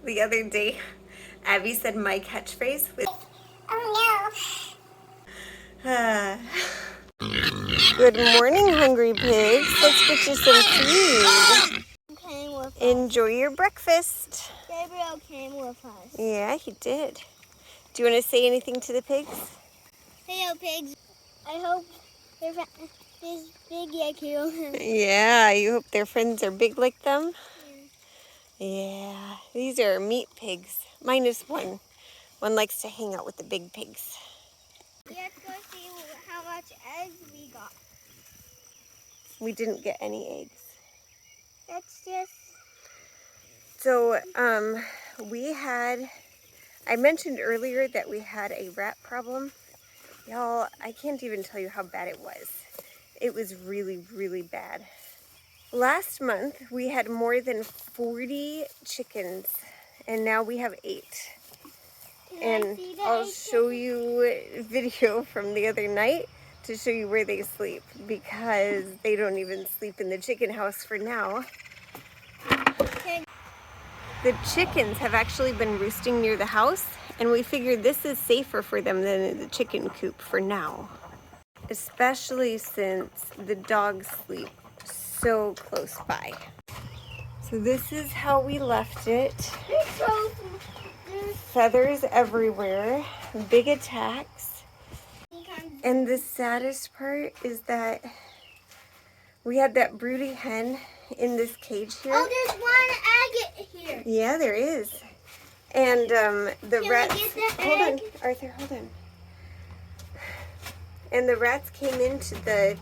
The other day, Abby said my catchphrase with, Oh uh, Good morning, hungry pigs. Let's get you some food. came with us. Enjoy your breakfast. Gabriel came with us. Yeah, he did. Do you want to say anything to the pigs? Hello, pigs. I hope this big like you. Yeah, you hope their friends are big like them? Yeah, these are meat pigs, minus one. One likes to hang out with the big pigs. Let's go see how much eggs we got. We didn't get any eggs. That's just... So, I mentioned earlier that we had a rat problem. Y'all, I can't even tell you how bad it was. It was really, really bad. Last month, we had more than 40 chickens, and now we have 8. And I'll show you a video from the other night to show you where they sleep, because they don't even sleep in the chicken house for now. Okay. The chickens have actually been roosting near the house, and we figured this is safer for them than the chicken coop for now. Especially since the dogs sleep so close by. So this is how we left it. Feathers everywhere, big attacks. And the saddest part is that we had that broody hen in this cage here. Oh, there's one egg here. Yeah, there is. And the rats. Can we get the hold egg? on, Arthur, hold on. And the rats came into the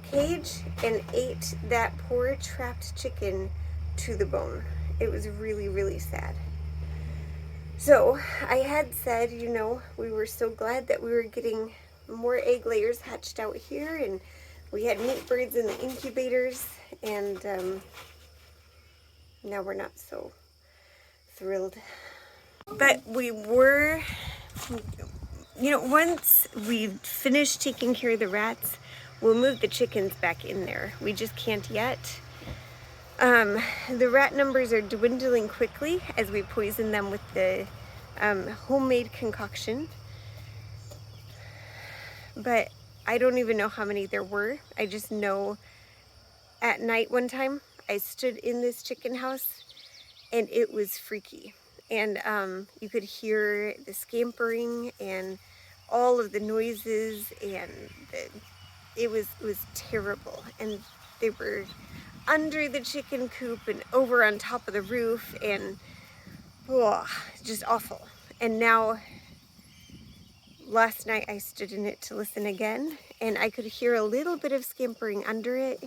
cage and ate that poor trapped chicken to the bone. It was really, really sad. So I had said, you know, we were so glad that we were getting more egg layers hatched out here, and we had meat birds in the incubators, and now we're not so thrilled. But we were, you know, once we finish taking care of the rats, we'll move the chickens back in there. We just can't yet. The rat numbers are dwindling quickly as we poison them with the homemade concoction. But I don't even know how many there were. I just know at night one time I stood in this chicken house and it was freaky. And you could hear the scampering and all of the noises, and it was terrible. And they were under the chicken coop and over on top of the roof, and just awful. And now, last night I stood in it to listen again, and I could hear a little bit of scampering under it,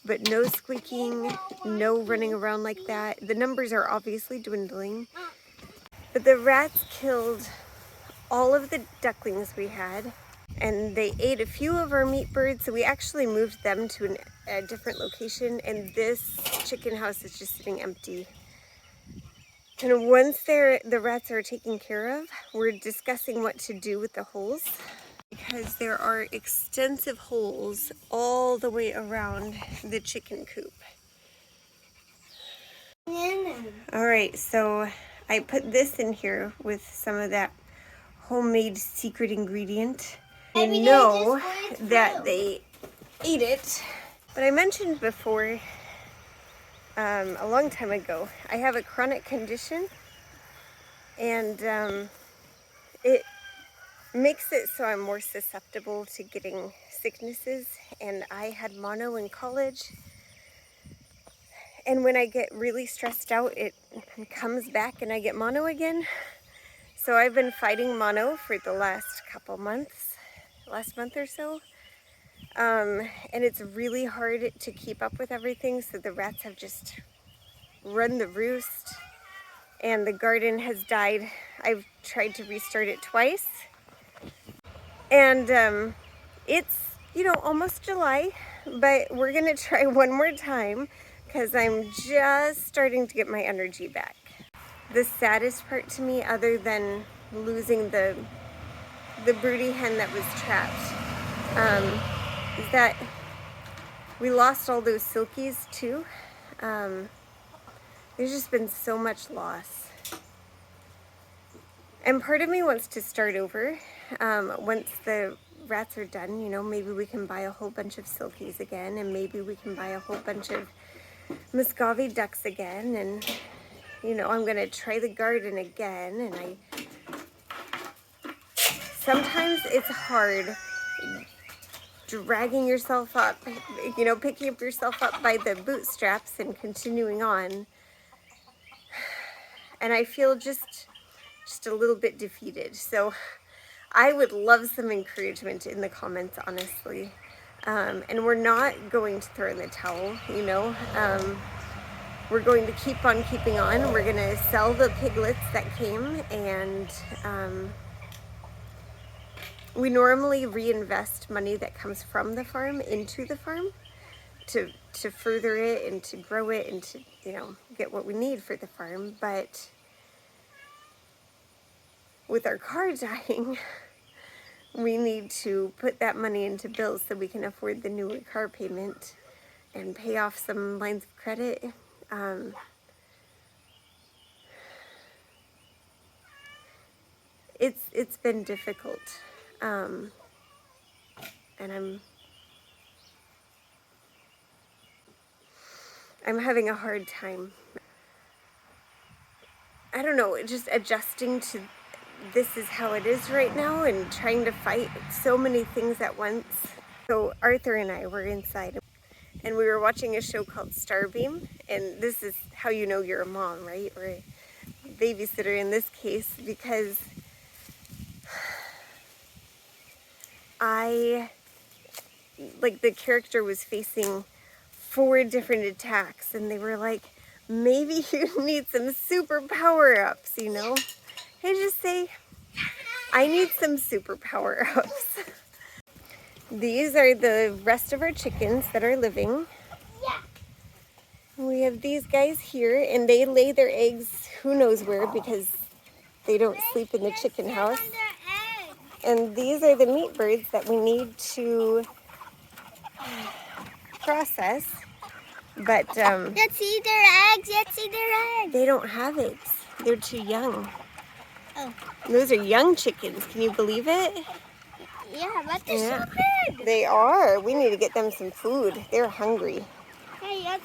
but no squeaking, no running around like that. The numbers are obviously dwindling. But the rats killed all of the ducklings we had, and they ate a few of our meat birds, so we actually moved them to a different location, and this chicken house is just sitting empty. And once the rats are taken care of, we're discussing what to do with the holes, because there are extensive holes all the way around the chicken coop. All right, so I put this in here with some of that homemade secret ingredient. You know that they ate it. But I mentioned before, a long time ago, I have a chronic condition, and it makes it so I'm more susceptible to getting sicknesses. And I had mono in college, and when I get really stressed out, it comes back and I get mono again. So I've been fighting mono for the last couple months, last month or so. And it's really hard to keep up with everything, so the rats have just run the roost, and the garden has died. I've tried to restart it twice, and it's, you know, almost July, but we're gonna try one more time because I'm just starting to get my energy back. The saddest part to me, other than losing the broody hen that was trapped, is that we lost all those silkies too. There's just been so much loss. And part of me wants to start over. Once the rats are done, you know, maybe we can buy a whole bunch of silkies again, and maybe we can buy a whole bunch of Muscovy ducks again, and you know, I'm gonna try the garden again. And sometimes it's hard dragging yourself up, you know, picking up yourself up by the bootstraps and continuing on. And I feel just a little bit defeated. So I would love some encouragement in the comments, honestly. And we're not going to throw in the towel, you know. We're going to keep on keeping on. We're going to sell the piglets that came, and we normally reinvest money that comes from the farm into the farm to further it and to grow it and to, you know, get what we need for the farm. But with our car dying, we need to put that money into bills so we can afford the new car payment and pay off some lines of credit. It's been difficult, and I'm having a hard time. I don't know, just adjusting to this is how it is right now and trying to fight so many things at once. So Arthur and I were inside and we were watching a show called Starbeam, and this is how you know you're a mom, right? Or a babysitter in this case, because the character was facing 4 different attacks, and they were like, maybe you need some super power-ups, you know? I just say, I need some super power-ups. These are the rest of our chickens that are living. Yeah. We have these guys here, and they lay their eggs who knows where because they don't sleep in the chicken house. And these are the meat birds that we need to process. But Let's see their eggs. Let's see their eggs. they don't have eggs. They're too young. Oh. Those are young chickens. Can you believe it? Yeah, but they're so big. They are. We need to get them some food. They're hungry. Hey, I'm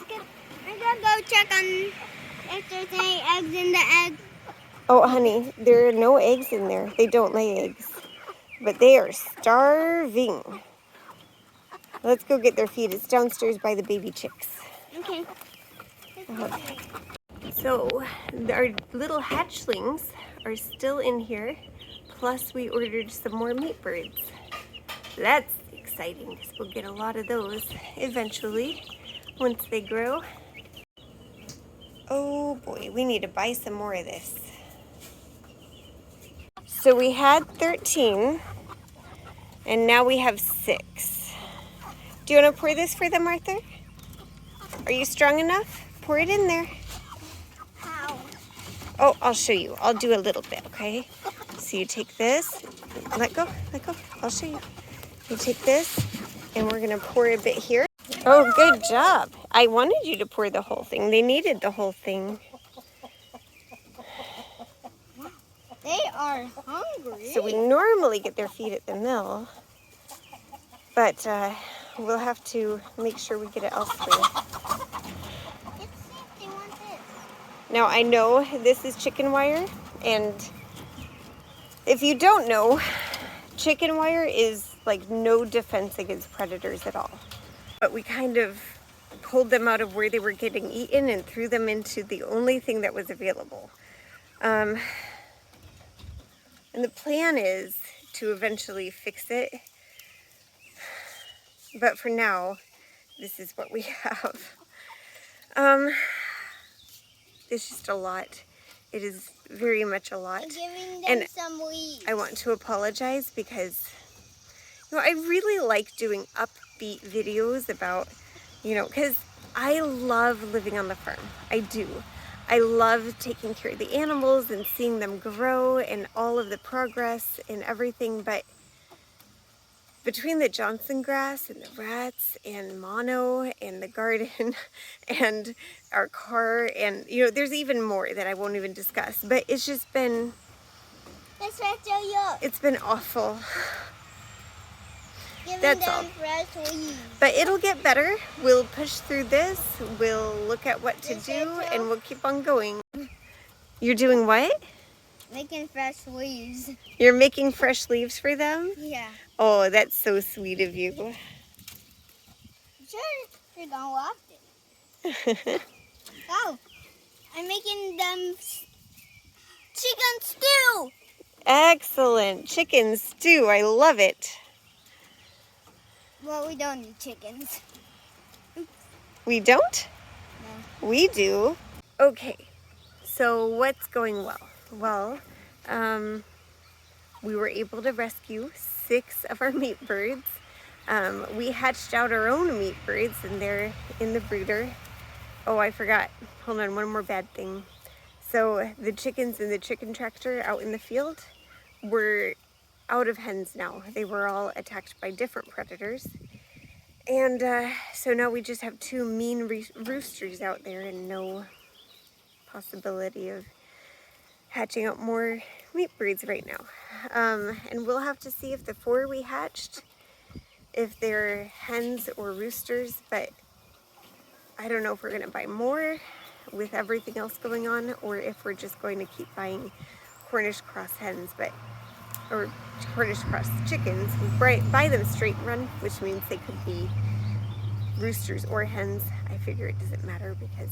gonna go check on if there's any eggs in the egg. Oh, honey, there are no eggs in there. They don't lay eggs. But they are starving. Let's go get their feed. It's downstairs by the baby chicks. Okay. So our little hatchlings are still in here. Plus we ordered some more meat birds. That's exciting because we'll get a lot of those eventually once they grow. Oh boy, we need to buy some more of this. So we had 13 and now we have 6. Do you want to pour this for them, Arthur? Are you strong enough? Pour it in there. How? Oh, I'll show you. I'll do a little bit, okay? So you take this, let go. I'll show you. You take this, and we're gonna pour a bit here. Oh, good job. I wanted you to pour the whole thing. They needed the whole thing. They are hungry. So we normally get their feed at the mill, but we'll have to make sure we get it elsewhere. Let's see if they want this. Now I know this is chicken wire, and if you don't know, chicken wire is like no defense against predators at all. But we kind of pulled them out of where they were getting eaten and threw them into the only thing that was available. And the plan is to eventually fix it. But for now, this is what we have. It's just a lot. It is very much a lot. I'm giving them And some leaves. I want to apologize because, you know, I really like doing upbeat videos about, you know, because I love living on the farm. I do. I love taking care of the animals and seeing them grow and all of the progress and everything, but between the Johnson grass and the rats and mono and the garden and our car and, you know, there's even more that I won't even discuss, but it's just been Let's try to look. It's been awful. Giving That's them all. fresh leaves. But it'll get better. We'll push through this. We'll look at what to do, and we'll keep on going. You're doing what? Making fresh leaves. You're making fresh leaves for them? Yeah. Oh, that's so sweet of you. Sure, you're gonna walk it. Oh, I'm making them chicken stew. Excellent. Chicken stew. I love it. Well, we don't need chickens. We don't? No. We do. Okay. So what's going well? Well, we were able to rescue 6 of our meat birds. We hatched out our own meat birds, and they're in the brooder. Oh, I forgot. Hold on, one more bad thing. So the chickens in the chicken tractor out in the field were out of hens now. They were all attacked by different predators. And so now we just have 2 mean roosters out there and no possibility of hatching out more meat breeds right now. And we'll have to see if the 4 we hatched, if they're hens or roosters, but I don't know if we're going to buy more with everything else going on, or if we're just going to keep buying Cornish cross hens, or Cornish cross chickens. We buy them straight run, which means they could be roosters or hens. I figure it doesn't matter because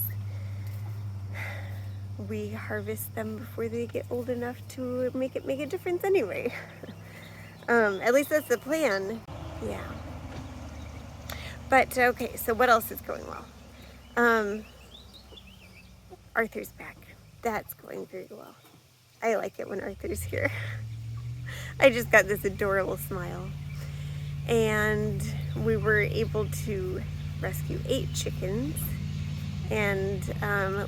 we harvest them before they get old enough to make a difference anyway. At least that's the plan. Yeah. But okay, so what else is going well? Arthur's back. That's going very well. I like it when Arthur's here. I just got this adorable smile. And we were able to rescue 8 chickens. And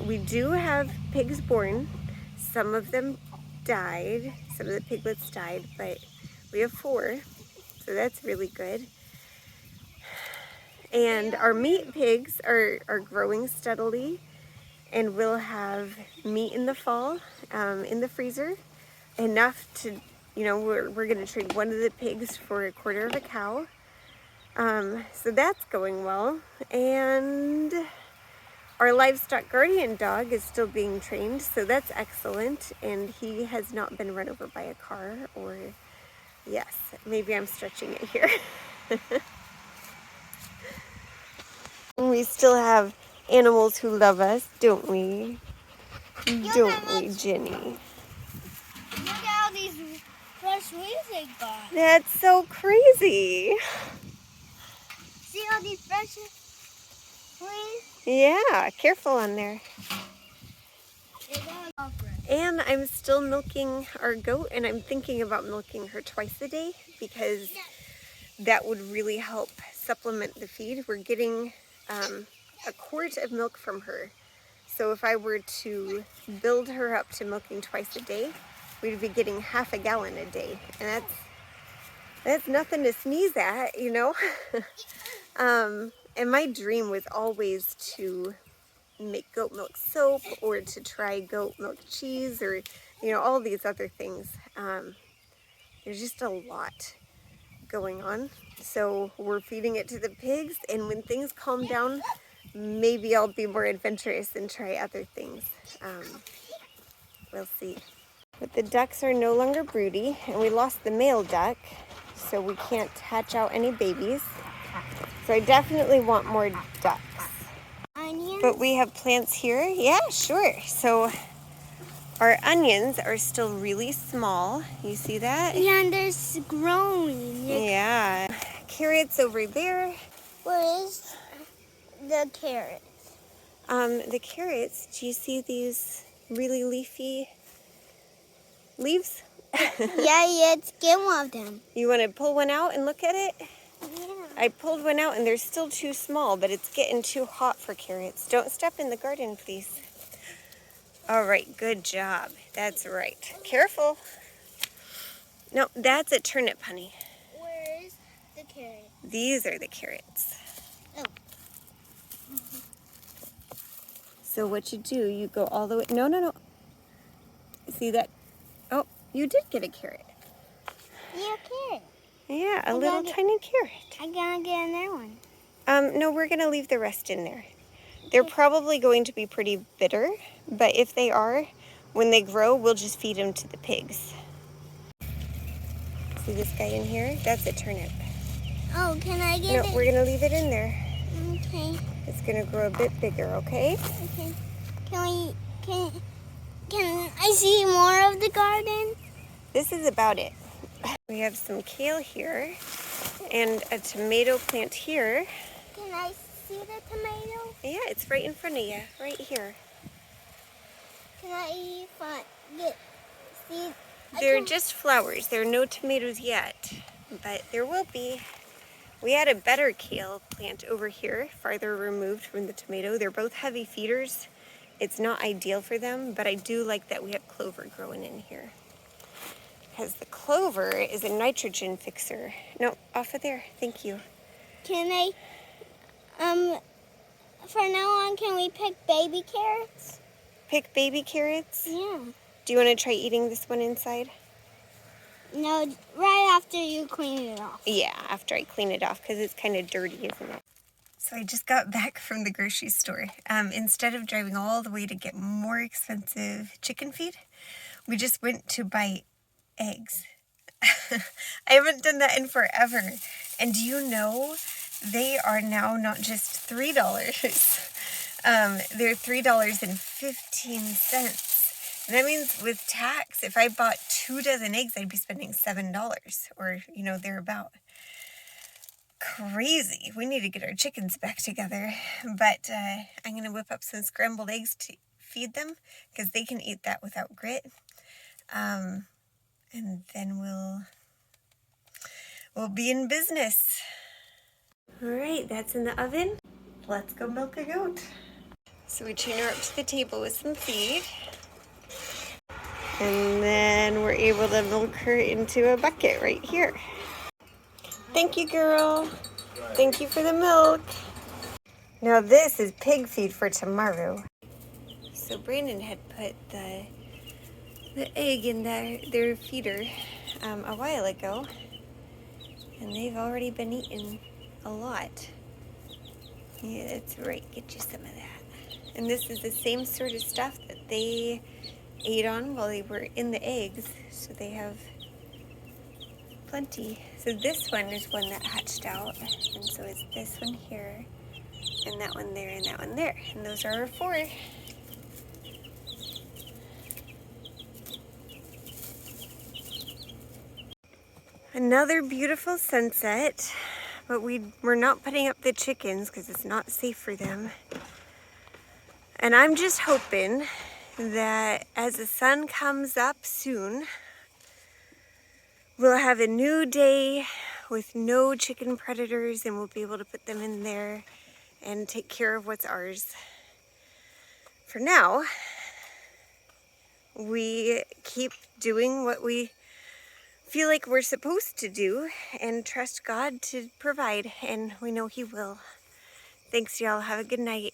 we do have pigs born. Some of them died. Some of the piglets died, but we have 4. So that's really good. And our meat pigs are growing steadily. And we'll have meat in the fall in the freezer. Enough to, we're going to trade one of the pigs for a quarter of a cow. So that's going well. And our livestock guardian dog is still being trained, so that's excellent. And he has not been run over by a car, or, yes, maybe I'm stretching it here. We still have animals who love us, don't we? Don't we, Jenny? Look at all these fresh leaves they got. That's so crazy. See all these fresh leaves? Yeah, careful on there. They're all fresh. And I'm still milking our goat, and I'm thinking about milking her twice a day because that would really help supplement the feed. We're getting a quart of milk from her. So if I were to build her up to milking twice a day, we'd be getting half a gallon a day. And that's nothing to sneeze at, And my dream was always to make goat milk soap, or to try goat milk cheese, or all these other things. There's just a lot going on, so we're feeding it to the pigs, and when things calm down, maybe I'll be more adventurous and try other things. We'll see. But the ducks are no longer broody, and we lost the male duck, so we can't hatch out any babies. So I definitely want more ducks. Onions? But we have plants here. Yeah, sure. So our onions are still really small. You see that? Yeah, and they're growing. Yeah. Carrots over there. Where is the carrot? The carrots, do you see these really leafy leaves? Yeah, let's get one of them. You want to pull one out and look at it? Yeah. I pulled one out and they're still too small, but it's getting too hot for carrots. Don't step in the garden, please. All right, good job. That's right. Careful. No, that's a turnip, honey. Where is the carrot? These are the carrots. Oh. So what you do, you go all the way. No. See that? Oh, You did get a carrot. Yeah, carrot. Yeah, a little tiny carrot. I'm gonna get another one. No, we're gonna leave the rest in there. They're probably going to be pretty bitter, but if they are, when they grow, we'll just feed them to the pigs. See this guy in here? That's a turnip. Oh, can I get No, it? we're gonna leave it in there. Okay. It's gonna grow a bit bigger, okay? Okay. Can I see more of the garden? This is about it. We have some kale here and a tomato plant here. Can I see the tomato? Yeah, it's right in front of you, right here. Can I see? They're just flowers. There are no tomatoes yet, but there will be. We had a better kale plant over here, farther removed from the tomato. They're both heavy feeders. It's not ideal for them, but I do like that we have clover growing in here. Because the clover is a nitrogen fixer. No, off of there. Thank you. Can I, for now on, can we pick baby carrots? Pick baby carrots? Yeah. Do you want to try eating this one inside? No, right after you clean it off. Yeah, after I clean it off, because it's kind of dirty, isn't it? So I just got back from the grocery store. Instead of driving all the way to get more expensive chicken feed, we just went to buy eggs. I haven't done that in forever. And do you know, they are now not just $3. They're $3.15. And that means with tax, if I bought 2 dozen eggs, I'd be spending $7 or, thereabout. Crazy. We need to get our chickens back together. But I'm going to whip up some scrambled eggs to feed them because they can eat that without grit. And then we'll be in business. All right, that's in the oven. Let's go milk a goat. So we chain her up to the table with some feed. And then we're able to milk her into a bucket right here. Thank you, girl. Thank you for the milk. Now this is pig feed for tomorrow. So Brandon had put the egg in their feeder a while ago. And they've already been eating a lot. Yeah, that's right. Get you some of that. And this is the same sort of stuff that they ate on while they were in the eggs. So they have plenty. So this one is one that hatched out. And so it's this one here, and that one there, and that one there. And those are our 4. Another beautiful sunset, but we're not putting up the chickens because it's not safe for them. And I'm just hoping that as the sun comes up soon, we'll have a new day with no chicken predators and we'll be able to put them in there and take care of what's ours. For now, we keep doing what we feel like we're supposed to do and trust God to provide, and we know He will. Thanks, y'all. Have a good night.